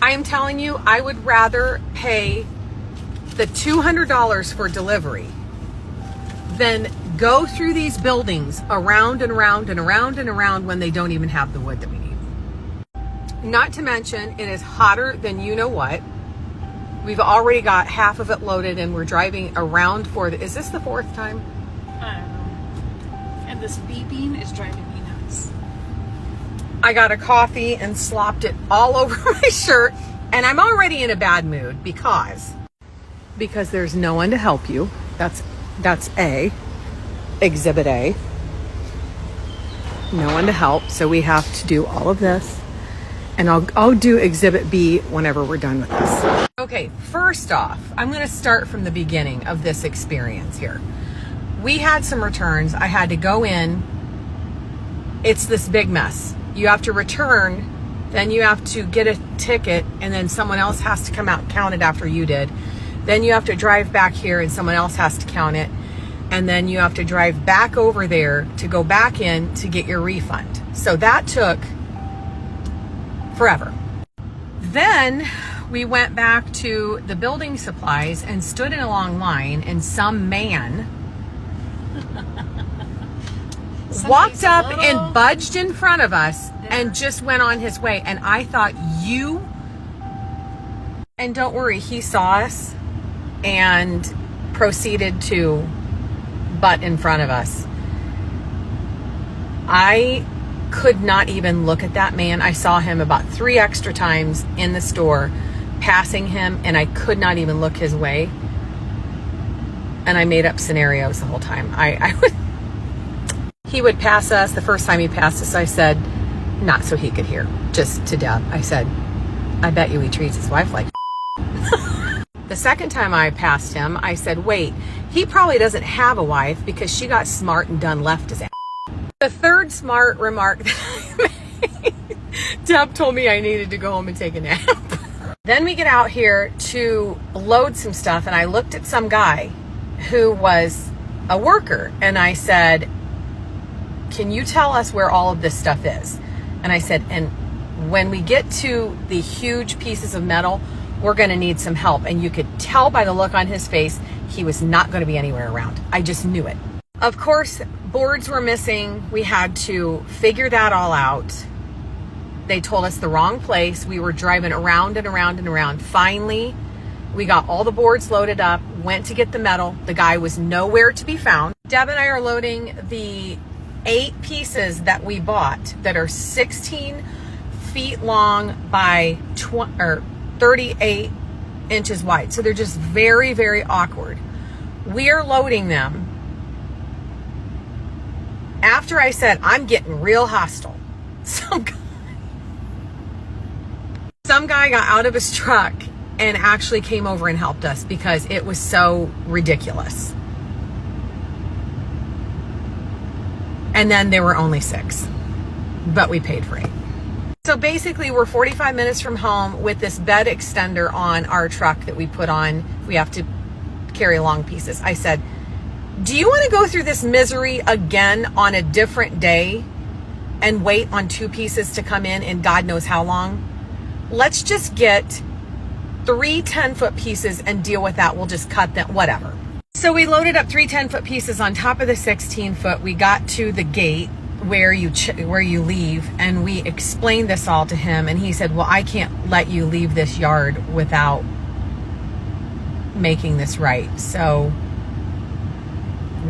I am telling you, I would rather pay the $200 for delivery than go through these buildings around and around and around and around when they don't even have the wood that we need. Not to mention, it is hotter than you know what. We've already got half of it loaded and we're driving around is this the fourth time? I don't know. And this beeping is driving me nuts. I got a coffee and slopped it all over my shirt, and I'm already in a bad mood because there's no one to help you. That's exhibit A. No one to help, so we have to do all of this. And I'll do exhibit B whenever we're done with this. Okay, first off, I'm going to start from the beginning of this experience here. We had some returns. I had to go in. It's this big mess. You have to return, then you have to get a ticket, and then someone else has to come out and count it after you did. Then you have to drive back here and someone else has to count it. And then you have to drive back over there to go back in to get your refund. So that took forever. Then we went back to the building supplies and stood in a long line, and some man walked up and budged in front of us and just went on his way. And I thought, and don't worry, he saw us and proceeded to butt in front of us. I could not even look at that man. I saw him about 3 extra times in the store, passing him, and I could not even look his way. And I made up scenarios the whole time. He would pass us. The first time he passed us, I said, not so he could hear, just to Deb. I said, I bet you he treats his wife like The second time I passed him, I said, wait, he probably doesn't have a wife because she got smart and done left his ass. The third smart remark that I made, Deb told me I needed to go home and take a nap. Then we get out here to load some stuff, and I looked at some guy who was a worker, and I said, can you tell us where all of this stuff is? And I said, and when we get to the huge pieces of metal, we're going to need some help. And you could tell by the look on his face, he was not going to be anywhere around. I just knew it. Of course, boards were missing. We had to figure that all out. They told us the wrong place. We were driving around and around and around. Finally, we got all the boards loaded up, went to get the metal. The guy was nowhere to be found. Deb and I are loading the 8 pieces that we bought that are 16 feet long by 38 inches wide. So they're just very, very awkward. We are loading them. After I said, I'm getting real hostile, some guy got out of his truck and actually came over and helped us because it was so ridiculous. And then there were only 6, but we paid for 8. So basically we're 45 minutes from home with this bed extender on our truck that we put on. We have to carry long pieces. I said, do you want to go through this misery again on a different day and wait on 2 pieces to come in God knows how long? Let's just get 3 10-foot pieces and deal with that. We'll just cut them, whatever. So we loaded up 3 10-foot pieces on top of the 16-foot. We got to the gate where you leave, and we explained this all to him, and he said, well, I can't let you leave this yard without making this right. So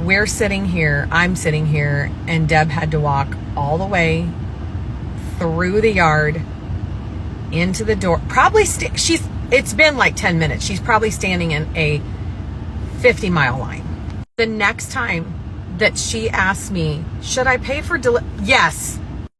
we're sitting here, I'm sitting here, and Deb had to walk all the way through the yard into the door. Probably it's been like 10 minutes. She's probably standing in a 50-mile line. The next time that she asked me, should I pay for yes,